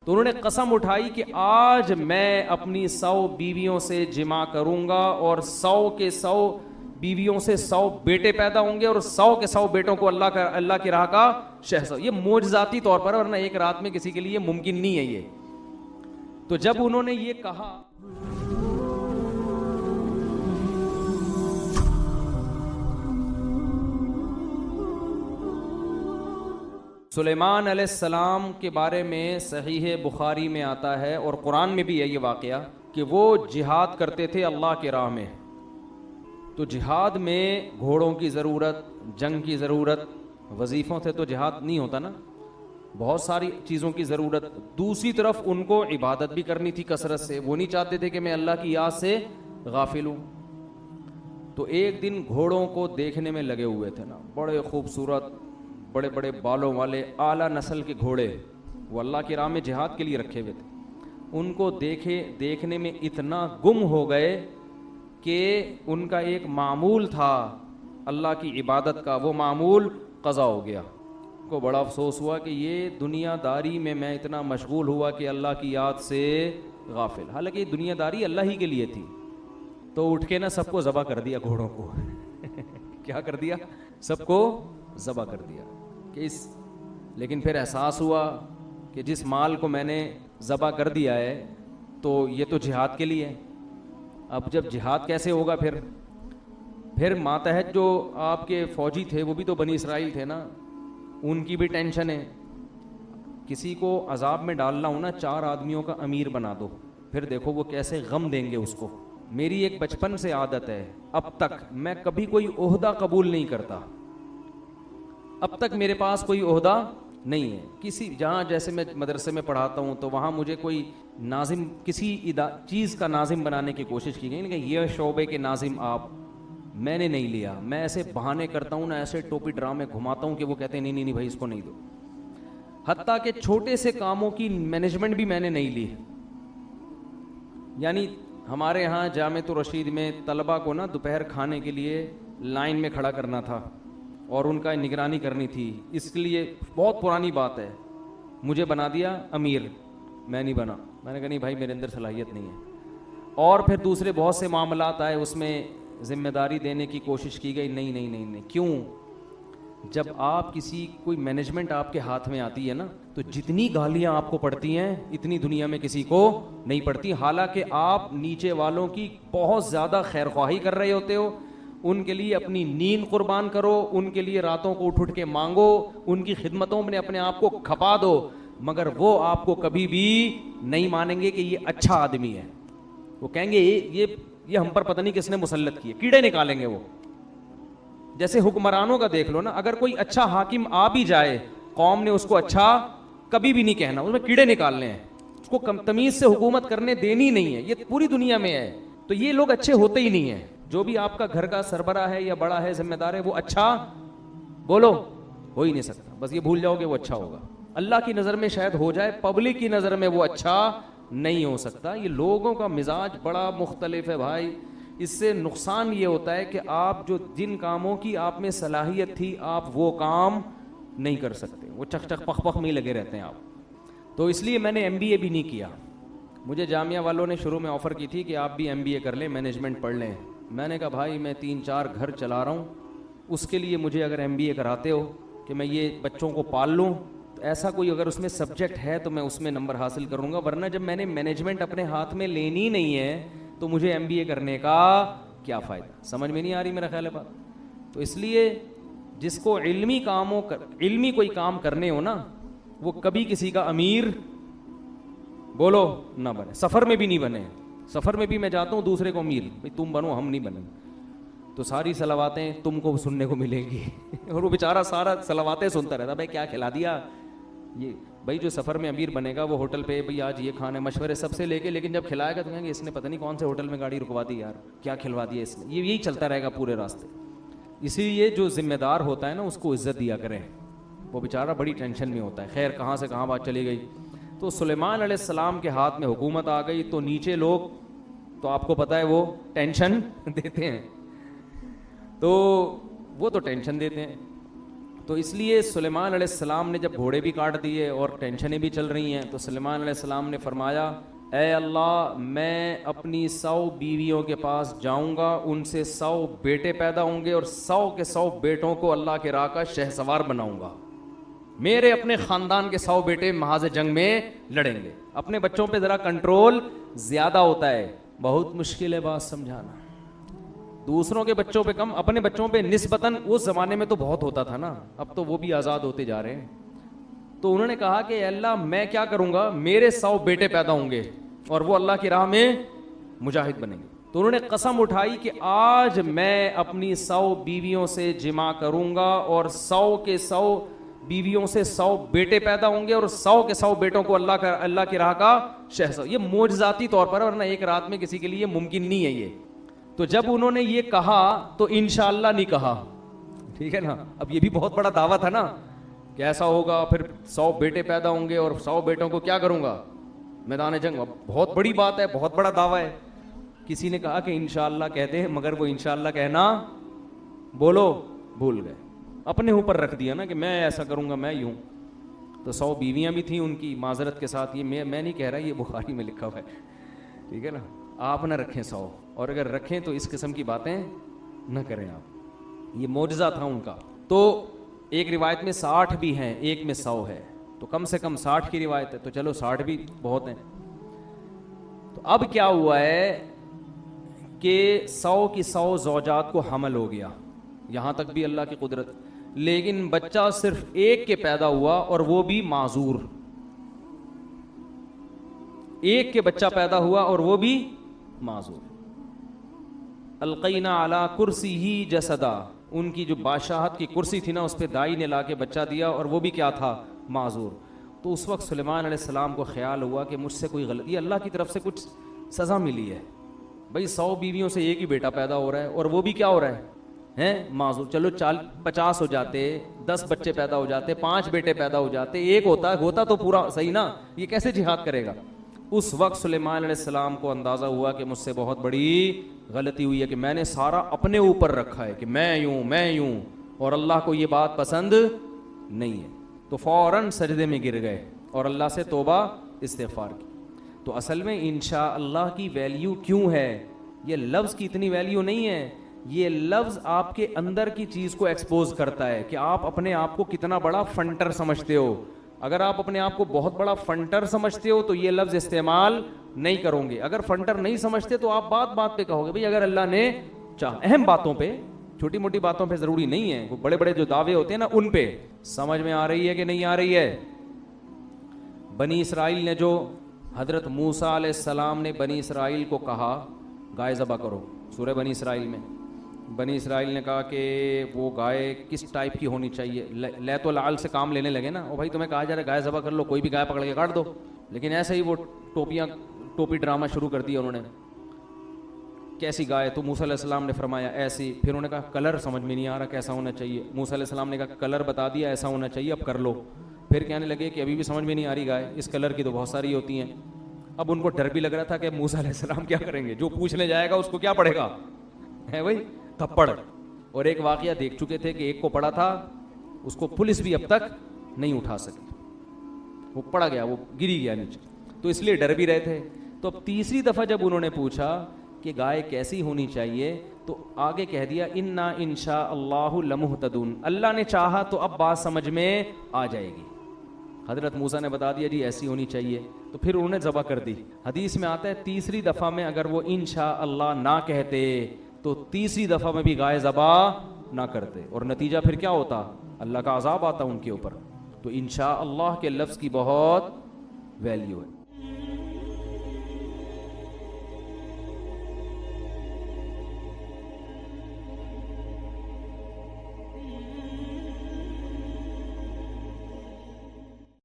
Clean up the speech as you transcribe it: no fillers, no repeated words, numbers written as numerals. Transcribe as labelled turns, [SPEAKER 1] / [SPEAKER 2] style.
[SPEAKER 1] تو انہوں نے قسم اٹھائی کہ آج میں اپنی 100 بیویوں سے جمع کروں گا اور 100 کے 100 بیویوں سے 100 بیٹے پیدا ہوں گے اور 100 کے 100 بیٹوں کو اللہ کی راہ کا شہزادہ. یہ معجزاتی طور پر, ورنہ ایک رات میں کسی کے لیے ممکن نہیں ہے یہ. تو جب انہوں نے یہ کہا, سلیمان علیہ السلام کے بارے میں صحیح بخاری میں آتا ہے اور قرآن میں بھی ہے یہ واقعہ کہ وہ جہاد کرتے تھے اللہ کی راہ میں. تو جہاد میں گھوڑوں کی ضرورت, جنگ کی ضرورت, وظیفوں سے تو جہاد نہیں ہوتا نا, بہت ساری چیزوں کی ضرورت. دوسری طرف ان کو عبادت بھی کرنی تھی کثرت سے, وہ نہیں چاہتے تھے کہ میں اللہ کی یاد سے غافل ہوں. تو ایک دن گھوڑوں کو دیکھنے میں لگے ہوئے تھے نا, بڑے خوبصورت بڑے بڑے بالوں والے اعلیٰ نسل کے گھوڑے, وہ اللہ کی راہ میں جہاد کے لیے رکھے ہوئے تھے. ان کو دیکھنے میں اتنا گم ہو گئے کہ ان کا ایک معمول تھا اللہ کی عبادت کا, وہ معمول قضا ہو گیا. کو بڑا افسوس ہوا کہ یہ دنیا داری میں اتنا مشغول ہوا کہ اللہ کی یاد سے غافل. حالانکہ یہ دنیا داری اللہ ہی کے لیے تھی. تو اٹھ کے نا سب کو ذبح کر دیا گھوڑوں کو. کیا کر دیا؟ سب کو ذبح کر دیا. لیکن پھر احساس ہوا کہ جس مال کو میں نے ذبح کر دیا ہے تو یہ تو جہاد کے لیے ہے. اب جب جہاد کیسے ہوگا؟ پھر ماتحت جو آپ کے فوجی تھے وہ بھی تو بنی اسرائیل تھے نا, ان کی بھی ٹینشن ہے. کسی کو عذاب میں ڈالنا ہو نا, 4 آدمیوں کا امیر بنا دو, پھر دیکھو وہ کیسے غم دیں گے اس کو. میری ایک بچپن سے عادت ہے, اب تک میں کبھی کوئی عہدہ قبول نہیں کرتا. اب تک میرے پاس کوئی عہدہ نہیں ہے کسی, جہاں جیسے میں مدرسے میں پڑھاتا ہوں تو وہاں مجھے کوئی ناظم, کسی چیز کا ناظم بنانے کی کوشش کی گئی کہ یہ شعبے کے ناظم آپ, میں نے نہیں لیا. میں ایسے بہانے کرتا ہوں نا, ایسے ٹوپی ڈرامے گھماتا ہوں کہ وہ کہتے ہیں نہیں بھائی اس کو نہیں دو. حتیٰ کہ چھوٹے سے کاموں کی مینجمنٹ بھی میں نے نہیں لی. یعنی ہمارے ہاں جامعۃ الرشید میں طلبہ کو نا دوپہر کھانے کے لیے لائن میں کھڑا کرنا تھا اور ان کا نگرانی کرنی تھی. اس کے لیے بہت پرانی بات ہے, مجھے بنا دیا امیر, میں نہیں بنا. میں نے کہا نہیں بھائی میرے اندر صلاحیت نہیں ہے. اور پھر دوسرے بہت سے معاملات آئے, اس میں ذمہ داری دینے کی کوشش کی گئی. نہیں. کیوں؟ جب آپ کوئی مینجمنٹ آپ کے ہاتھ میں آتی ہے نا, تو جتنی گالیاں آپ کو پڑتی ہیں اتنی دنیا میں کسی کو نہیں پڑتی. حالانکہ آپ نیچے والوں کی بہت زیادہ خیر خواہی کر رہے ہوتے ہو, ان کے لیے اپنی نیند قربان کرو, ان کے لیے راتوں کو اٹھ کے مانگو, ان کی خدمتوں میں اپنے آپ کو کھپا دو, مگر وہ آپ کو کبھی بھی نہیں مانیں گے کہ یہ اچھا آدمی ہے. وہ کہیں گے یہ ہم پر پتہ نہیں کس نے مسلط کیے, کیڑے نکالیں گے وہ. جیسے حکمرانوں کا دیکھ لو نا, اگر کوئی اچھا حاکم آ بھی جائے, قوم نے اس کو اچھا کبھی بھی نہیں کہنا, اس میں کیڑے نکالنے ہیں, اس کو تمیز سے حکومت کرنے دینی نہیں ہے. یہ پوری دنیا میں ہے. تو یہ لوگ اچھے ہوتے ہی نہیں ہیں. جو بھی آپ کا گھر کا سربراہ ہے یا بڑا ہے, ذمہ دار ہے, وہ اچھا بولو ہو ہی نہیں سکتا. بس یہ بھول جاؤ کہ وہ اچھا ہوگا. اللہ کی نظر میں شاید ہو جائے, پبلک کی نظر میں وہ اچھا نہیں ہو سکتا. یہ لوگوں کا مزاج بڑا مختلف ہے بھائی. اس سے نقصان یہ ہوتا ہے کہ آپ جن کاموں کی آپ میں صلاحیت تھی آپ وہ کام نہیں کر سکتے, وہ چک پخ میں ہی لگے رہتے ہیں آپ. تو اس لیے میں نے MBA بھی نہیں کیا. مجھے جامعہ والوں نے شروع میں آفر کی تھی کہ آپ بھی MBA کر لیں, مینجمنٹ پڑھ لیں. میں نے کہا بھائی میں 3-4 گھر چلا رہا ہوں, اس کے لیے مجھے اگر MBA کراتے ہو کہ میں یہ بچوں کو پال لوں, تو ایسا کوئی اگر اس میں سبجیکٹ ہے تو میں اس میں نمبر حاصل کروں گا, ورنہ جب میں نے مینجمنٹ اپنے ہاتھ میں لینی نہیں ہے تو مجھے MBA کرنے کا کیا فائدہ. سمجھ میں نہیں آ رہی میرا خیال ہے بات. تو اس لیے جس کو علمی کوئی کام کرنے ہو نا, وہ کبھی کسی کا امیر بولو نہ بنے. سفر میں بھی نہیں بنے. سفر میں بھی میں جاتا ہوں دوسرے کو امیر, بھائی تم بنو ہم نہیں بنیں. تو ساری صلواتیں تم کو سننے کو ملیں گی اور وہ بیچارہ سارا صلواتیں سنتا رہتا, بھائی کیا کھلا دیا یہ. بھائی جو سفر میں امیر بنے گا وہ ہوٹل پہ بھائی آج یہ کھانے مشورے سب سے لے کے, لیکن جب کھلائے گا تو کہیں گے اس نے پتہ نہیں کون سے ہوٹل میں گاڑی رکوا دی یار, کیا کھلوا دیا اس نے. یہی چلتا رہے گا پورے راستے. اسی لیے جو ذمہ دار ہوتا ہے نا اس کو عزت دیا کریں, وہ بیچارہ بڑی ٹینشن میں ہوتا ہے. خیر کہاں سے کہاں بات چلی گئی. تو سلیمان علیہ السلام کے ہاتھ میں حکومت آ گئی تو نیچے لوگ تو آپ کو پتہ ہے وہ ٹینشن دیتے ہیں, تو وہ تو ٹینشن دیتے ہیں. تو اس لیے سلیمان علیہ السلام نے جب گھوڑے بھی کاٹ دیے اور ٹینشنیں بھی چل رہی ہیں تو سلیمان علیہ السلام نے فرمایا اے اللہ میں اپنی 100 بیویوں کے پاس جاؤں گا, ان سے 100 بیٹے پیدا ہوں گے اور 100 کے 100 بیٹوں کو اللہ کے راہ کا شہسوار بناؤں گا. میرے اپنے خاندان کے 100 بیٹے محاذ جنگ میں لڑیں گے. اپنے بچوں پہ ذرا کنٹرول زیادہ ہوتا ہے, بہت مشکل ہے بات سمجھانا. دوسروں کے بچوں پہ کم, اپنے بچوں پہ نسبتاً اس زمانے میں تو بہت ہوتا تھا نا, اب تو وہ بھی آزاد ہوتے جا رہے ہیں. تو انہوں نے کہا کہ اللہ میں کیا کروں گا, میرے 100 بیٹے پیدا ہوں گے اور وہ اللہ کی راہ میں مجاہد بنیں گے. تو انہوں نے قسم اٹھائی کہ آج میں اپنی 100 بیویوں سے جمع کروں گا اور 100 کے 100 بیویوں سے 100 بیٹے پیدا ہوں گے اور 100 کے 100 بیٹوں کو اللہ کی راہ کا شہسوار. یہ معجزاتی طور پر, ورنہ ایک رات میں کسی کے لیے ممکن نہیں ہے یہ. تو جب انہوں نے یہ کہا تو انشاءاللہ نہیں کہا, ٹھیک ہے نا. اب یہ بھی بہت بڑا دعویٰ تھا نا کہ ایسا ہوگا, پھر 100 بیٹے پیدا ہوں گے اور 100 بیٹوں کو کیا کروں گا میدان جنگ. بہت بڑی بات ہے, بہت بڑا دعویٰ ہے. کسی نے کہا کہ انشاءاللہ کہتے ہیں, مگر وہ انشاءاللہ کہنا بولو بھول گئے. اپنے اوپر رکھ دیا نا کہ میں ایسا کروں گا, میں یوں. تو 100 بیویاں بھی تھیں ان کی, معذرت کے ساتھ, یہ میں نہیں کہہ رہا, یہ بخاری میں لکھا ہوا ہے, ٹھیک ہے نا. آپ نہ رکھیں 100, اور اگر رکھیں تو اس قسم کی باتیں نہ کریں آپ. یہ معجزہ تھا ان کا. تو ایک روایت میں 60 بھی ہیں, ایک میں 100 ہے, تو کم سے کم 60 کی روایت ہے, تو چلو 60 بھی بہت ہیں. تو اب کیا ہوا ہے کہ 100 کی 100 زوجات کو حمل ہو گیا, یہاں تک بھی اللہ کی قدرت. لیکن بچہ صرف ایک کے پیدا ہوا اور وہ بھی معذور. ایک کے بچہ پیدا ہوا اور وہ بھی معذور. القینا علی کرسی جسدا, ان کی جو بادشاہت کی کرسی تھی نا اس پہ دائی نے لا کے بچہ دیا اور وہ بھی کیا تھا, معذور. تو اس وقت سلیمان علیہ السلام کو خیال ہوا کہ مجھ سے کوئی غلطی, اللہ کی طرف سے کچھ سزا ملی ہے. بھائی 100 بیویوں سے ایک ہی بیٹا پیدا ہو رہا ہے اور وہ بھی کیا ہو رہا ہے معذور. چلو 50 ہو جاتے, 10 بچے پیدا ہو جاتے, 5 بیٹے پیدا ہو جاتے, ایک ہوتا تو پورا صحیح نا, یہ کیسے جہاد کرے گا. اس وقت سلیمان علیہ السلام کو اندازہ ہوا کہ مجھ سے بہت بڑی غلطی ہوئی ہے کہ میں نے سارا اپنے اوپر رکھا ہے کہ میں یوں, اور اللہ کو یہ بات پسند نہیں ہے. تو فوراً سجدے میں گر گئے اور اللہ سے توبہ استغفار کی. تو اصل میں انشاءاللہ کی ویلیو کیوں ہے, یہ لفظ کی اتنی ویلیو نہیں ہے, یہ لفظ آپ کے اندر کی چیز کو ایکسپوز کرتا ہے کہ آپ اپنے آپ کو کتنا بڑا فنٹر سمجھتے ہو. اگر آپ اپنے آپ کو بہت بڑا فنٹر سمجھتے ہو تو یہ لفظ استعمال نہیں کرو گے. اگر فنٹر نہیں سمجھتے تو آپ بات پہ کہو گے بھئی اگر اللہ نے چاہا. اہم باتوں پہ, چھوٹی موٹی باتوں پہ ضروری نہیں ہے, وہ بڑے بڑے جو دعوے ہوتے ہیں نا ان پہ. سمجھ میں آ رہی ہے کہ نہیں آ رہی ہے. بنی اسرائیل نے جو حضرت موسیٰ علیہ السلام نے بنی اسرائیل کو کہا گائے ذبح کرو, سورہ بنی اسرائیل میں بنی اسرائیل نے کہا کہ وہ گائے کس ٹائپ کی ہونی چاہیے. لیت و لعل سے کام لینے لگے نا, او بھائی تمہیں کہا جا رہا ہے گائے ذبح کر لو, کوئی بھی گائے پکڑ کے کاٹ دو. لیکن ایسے ہی وہ ٹوپی ڈرامہ شروع کر دیا انہوں نے. کیسی گائے؟ تو موسیٰ علیہ السلام نے فرمایا ایسی. پھر انہوں نے کہا کلر سمجھ میں نہیں آ رہا کیسا ہونا چاہیے. موسیٰ علیہ السلام نے کہا کلر بتا دیا ایسا ہونا چاہیے, اب کر لو. پھر کہنے لگے کہ ابھی بھی سمجھ میں نہیں آ رہی گائے, اس کلر کی تو بہت ساری ہوتی ہیں. اب ان کو ڈر بھی لگ رہا تھا کہ موسیٰ علیہ السلام کیا کریں گے, جو پوچھنے جائے گا اس کو کیا پڑے گا, ہے بھائی تھپڑ. اور ایک واقعہ دیکھ چکے تھے کہ ایک کو پڑا تھا, اس کو پولیس بھی اب تک نہیں اٹھا سکی, وہ پڑا گیا, وہ گری گیا نیچے. تو اس لیے ڈر بھی رہے تھے. تو اب تیسری دفعہ جب انہوں نے پوچھا کہ گائے کیسی ہونی چاہیے تو آگے کہہ دیا انا انشاء اللہ لمہتدون, اللہ نے چاہا تو اب بات سمجھ میں آ جائے گی. حضرت موسیٰ نے بتا دیا جی ایسی ہونی چاہیے, تو پھر انہوں نے ذبح کر دی. حدیث میں آتا ہے تیسری دفعہ میں اگر وہ انشاء اللہ نہ کہتے تو تیسری دفعہ میں بھی گائے ذبح نہ کرتے, اور نتیجہ پھر کیا ہوتا, اللہ کا عذاب آتا ان کے اوپر. تو انشاء اللہ کے لفظ کی بہت ویلیو ہے.